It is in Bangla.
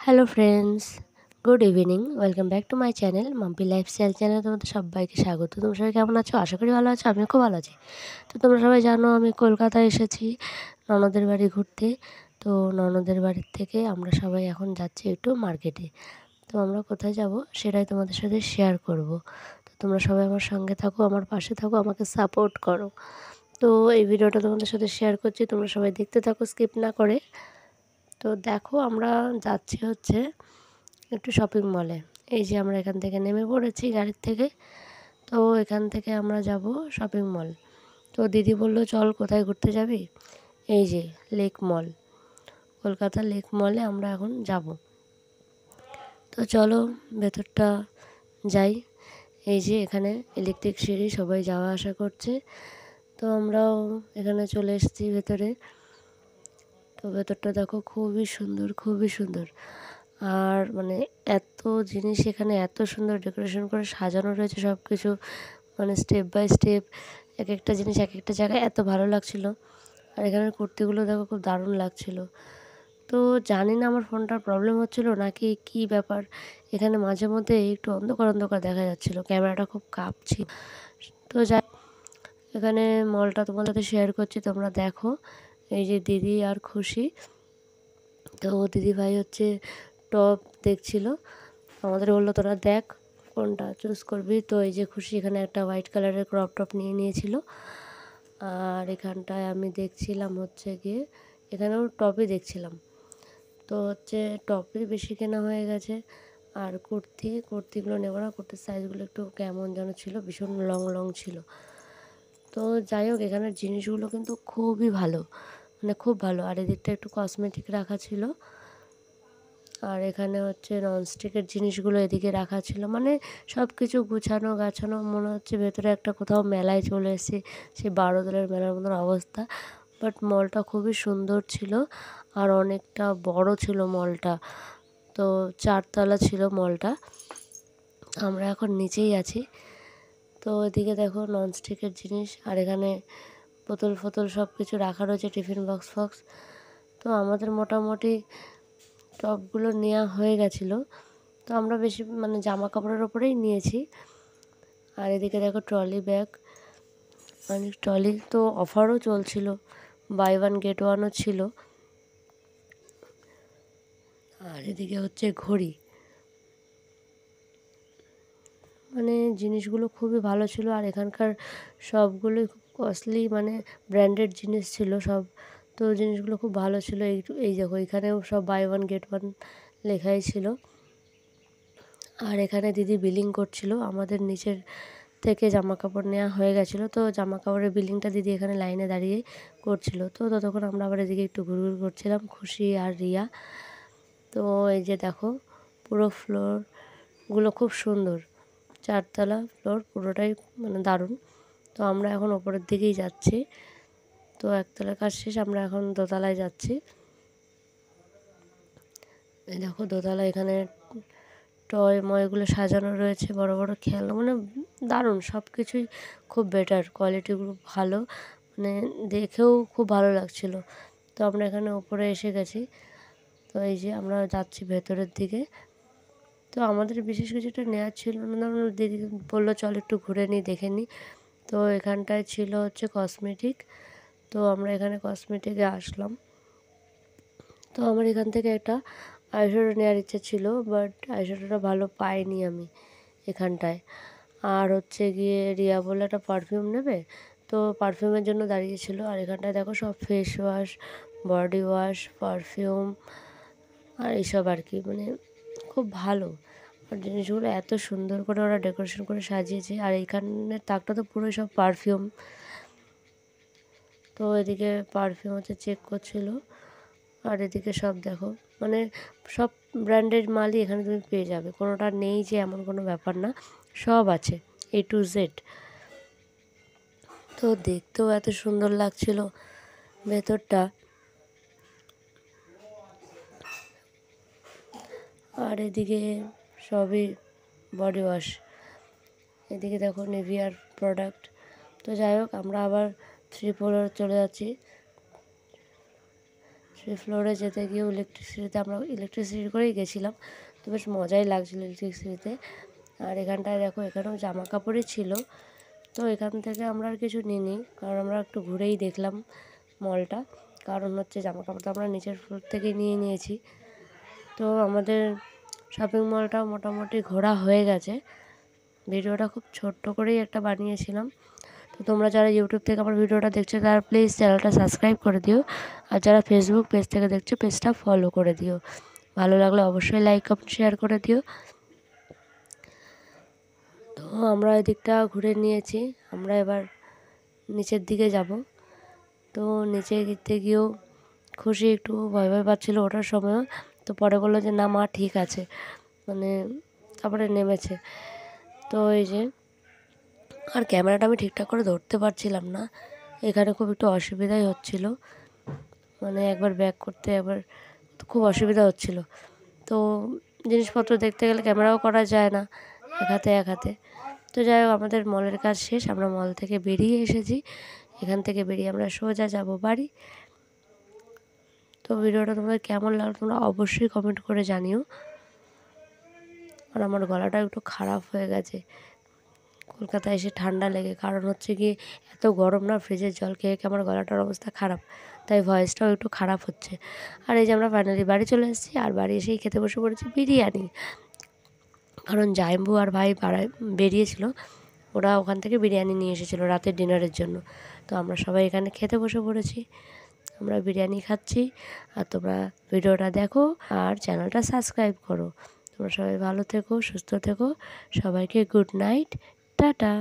Hello friends, good evening. Welcome back to my channel Mampi lifestyle চ্যানেলে তোমাদের সবাইকে স্বাগত। তোমরা সবাই কেমন আছো? আশা করি ভালো আছো। আমিও খুব ভালো আছি। তো তোমরা সবাই জানো আমি কলকাতায় এসেছি ননদের বাড়ি ঘুরতে। তো ননদের বাড়ির থেকে আমরা সবাই এখন যাচ্ছি একটু মার্কেটে। তো আমরা কোথায় যাব সেটাই তোমাদের সাথে শেয়ার করব। তো তোমরা সবাই আমার সঙ্গে থাকো, আমার পাশে থাকো, আমাকে সাপোর্ট করো। তো এই ভিডিওটা তোমাদের সাথে শেয়ার করছি, তোমরা সবাই দেখতে থাকো স্কিপ না করে। তো দেখো আমরা যাচ্ছি হচ্ছে একটু শপিং মলে। এই যে আমরা এখান থেকে নেমে পড়েছি গাড়ির থেকে। তো এখান থেকে আমরা যাব শপিং মল। তো দিদি বলল চল কোথায় ঘুরতে যাবি? এই যে লেক মল, কলকাতা লেক মলে আমরা এখন যাব। তো চলো ভেতরটা যাই। এই যে এখানে ইলেকট্রিক সিঁড়ি, সবাই যাওয়া আসা করছে। তো আমরাও এখানে চলে এসেছি ভেতরে। তো ভেতরটা দেখো খুবই সুন্দর, খুবই সুন্দর। আর মানে এত জিনিস এখানে এত সুন্দর ডেকোরেশন করে সাজানো রয়েছে সব কিছু, মানে স্টেপ বাই স্টেপ এক একটা জিনিস এক একটা জায়গায় এত ভালো লাগছিল। আর এখানের কুর্তিগুলো দেখো খুব দারুণ লাগছিল। তো জানি না আমার ফোনটার প্রবলেম হচ্ছিল নাকি কি ব্যাপার, এখানে মাঝে মধ্যে একটু অন্ধকার অন্ধকার দেখা যাচ্ছিল, ক্যামেরাটা খুব কাঁপছিল। তো যাই, এখানে মলটা তোমার সাথে শেয়ার করছি, তোমরা দেখো। এই যে দিদি আর খুশি, তো দিদিভাই হচ্ছে টপ দেখছিল, আমাদের বললো তোরা দেখ কোনটা চুজ করবি। তো এই যে খুশি এখানে একটা হোয়াইট কালারের ক্রপ টপ নিয়ে নিয়েছিল। আর এখানটায় আমি দেখছিলাম হচ্ছে গিয়ে, এখানেও টপই দেখছিলাম। তো হচ্ছে টপই বেশি কেনা হয়ে গেছে। আর কুর্তিগুলো নেবো না, কুর্তির সাইজগুলো একটু কেমন যেন ছিল, ভীষণ লং লং ছিল। তো যাই হোক এখানের জিনিসগুলো কিন্তু খুবই ভালো, মানে খুব ভালো। আর এদিকটা একটু কসমেটিক রাখা ছিল। আর এখানে হচ্ছে ননস্টিকের জিনিসগুলো এদিকে রাখা ছিল, মানে সব কিছু গুছানো গাছানো, মনে হচ্ছে ভেতরে একটা কোথাও মেলায় চলে এসেছি, সেই বারোদলের মেলার মতন অবস্থা। বাট মলটা খুবই সুন্দর ছিল আর অনেকটা বড় ছিল মলটা। তো 4 তলা ছিল মলটা, আমরা এখন নিচেই আছি। তো এদিকে দেখো ননস্টিকের জিনিস, আর এখানে বোতল ফোতল সব কিছু রাখা রয়েছে, টিফিন বক্স ফক্স। তো আমাদের মোটামুটি টপগুলো নেওয়া হয়ে গেছিলো। তো আমরা বেশি মানে জামা কাপড়ের ওপরেই নিয়েছি। আর এদিকে দেখো ট্রলি ব্যাগ, মানে ট্রলি তো অফারও চলছিল, বাই ওয়ান গেট ওয়ানও ছিল। আর এদিকে হচ্ছে ঘড়ি, মানে জিনিসগুলো খুবই ভালো ছিল। আর এখানকার সবগুলোই খুব কস্টলি, মানে ব্র্যান্ডেড জিনিস ছিল সব। তো জিনিসগুলো খুব ভালো ছিল। এই দেখো এখানেও সব বাই ওয়ান গেট ওয়ান লেখাই ছিল। আর এখানে দিদি বিলিং করছিল, আমাদের নিচের থেকে জামা কাপড় নেওয়া হয়ে গেছিলো। তো জামা কাপড়ের বিলিংটা দিদি এখানে লাইনে দাঁড়িয়ে করছিল। তো ততক্ষণ আমরা আবার এদিকে একটু ঘুরঘুর করছিলাম, খুশি আর রিয়া। তো এই যে দেখো পুরো ফ্লোরগুলো খুব সুন্দর, 4 তলা ফ্লোর পুরোটাই, মানে দারুণ। তো আমরা এখন ওপরের দিকেই যাচ্ছি। তো একতলার কাজ শেষ, আমরা এখন দোতলায় যাচ্ছি। এই দেখো দোতলা, এখানে টয় ময়গুলো সাজানো রয়েছে, বড় বড় খেলনা, মানে দারুণ সব কিছুই, খুব বেটার, কোয়ালিটিগুলো ভালো, মানে দেখেও খুব ভালো লাগছিলো। তো আমরা এখানে উপরে এসে গেছি। তো এই যে আমরা যাচ্ছি ভেতরের দিকে। তো আমাদের বিশেষ কিছুটা নেওয়ার ছিল না, দিদি বললো চল একটু ঘুরে নিই, দেখে নিই। তো এখানটায় ছিল হচ্ছে কসমেটিক। তো আমরা এখানে কসমেটিকে আসলাম। তো আমার এখান থেকে একটা আইশ্যাডো নেওয়ার ইচ্ছা ছিল, বাট আইশ্যাডোটা ভালো পাইনি আমি এখানটায়। আর হচ্ছে গিয়ে রিয়া বলে একটা পারফিউম নেবে, তো পারফিউমের জন্য দাঁড়িয়েছিল। আর এখানটায় দেখো সব face wash, body wash, perfume আর এইসব আর কি, মানে খুব ভালো। আর জিনিসগুলো এত সুন্দর করে ওরা ডেকোরেশন করে সাজিয়েছে। আর এইখানের তাকটা তো পুরোই সব পারফিউম। তো এদিকে পারফিউম হচ্ছে চেক করছিল। আর এদিকে সব দেখো, মানে সব ব্র্যান্ডেড মালই এখানে তুমি পেয়ে যাবে, কোনোটা নেই যে এমন কোনো ব্যাপার না, সব আছে A to Z। তো দেখতেও এত সুন্দর লাগছিল ভেতরটা। আর এদিকে সবই বডি ওয়াশ, এদিকে দেখো নিভিয়ার প্রোডাক্ট। তো যাই হোক আমরা আবার 3 ফ্লোরে চলে যাচ্ছি। সেই ফ্লোরে যেতে গিয়েও ইলেকট্রিসিটি করেই গেছিলাম। তো বেশ মজাই লাগছিলো ইলেকট্রিসিটিতে। আর এখানটায় দেখো, এখানেও জামা কাপড়ই ছিল। তো এখান থেকে আমরা আর কিছু নিইনি, কারণ আমরা একটু ঘুরেই দেখলাম মলটা। কারণ হচ্ছে জামা কাপড় তো আমরা নিচের ফ্লোর থেকে নিয়ে নিয়েছি। তো আমাদের শপিং মলটাও মোটামুটি ঘোরা হয়ে গেছে। ভিডিওটা খুব ছোট্ট করেই একটা বানিয়েছিলাম। তো তোমরা যারা ইউটিউব থেকে আমার ভিডিওটা দেখছো তারা প্লিজ চ্যানেলটা সাবস্ক্রাইব করে দিও। আর যারা ফেসবুক পেজ থেকে দেখছো পেজটা ফলো করে দিও। ভালো লাগলে অবশ্যই লাইক কমেন্ট শেয়ার করে দিও। তো আমরা এদিকটা ঘুরে নিয়েছি, আমরা এবার নিচের দিকে যাব। তো নিচে গিয়ে গিয়েও খুশি একটু ভয় ভয় পাচ্ছিলো ওঠার সময়ও। তো পরে বললো যে না মা ঠিক আছে, মানে তারপরে নেমেছে। তো এই যে, আর ক্যামেরাটা আমি ঠিকঠাক করে ধরতে পারছিলাম না, এখানে খুব একটু অসুবিধাই হচ্ছিল, মানে একবার ব্যাক করতে একবার খুব অসুবিধা হচ্ছিল। তো জিনিসপত্র দেখতে গেলে ক্যামেরাও করা যায় না এক হাতে। তো যাই হোক, আমাদের মলের কাজ শেষ, আমরা মল থেকে বেরিয়ে এসেছি। এখান থেকে বেরিয়ে আমরা সোজা যাব বাড়ি। তো ভিডিওটা তোমাদের কেমন লাগলো তোমরা অবশ্যই কমেন্ট করে জানিও। আর আমার গলাটা একটু খারাপ হয়ে গেছে কলকাতায় এসে ঠান্ডা লেগে, কারণ হচ্ছে কি এত গরম না, ফ্রিজের জল খেয়ে আমার গলাটার অবস্থা খারাপ, তাই ভয়েসটাও একটু খারাপ হচ্ছে। আর এই যে আমরা ফাইনালি বাড়ি চলে এসেছি, আর বাড়ি এসেই খেতে বসে পড়েছি বিরিয়ানি। কারণ জাইম্বু আর ভাই পাড়ায় বেরিয়েছিল, ওরা ওখান থেকে বিরিয়ানি নিয়ে এসেছিলো রাতের ডিনারের জন্য। তো আমরা সবাই এখানে খেতে বসে পড়েছি, আমরা বিরিয়ানি খাচ্ছি। আর তোমরা ভিডিওটা দেখো আর চ্যানেলটা সাবস্ক্রাইব করো। তোমরা সবাই ভালো থেকো, সুস্থ থেকো। সবাইকে গুড নাইট, টাটা।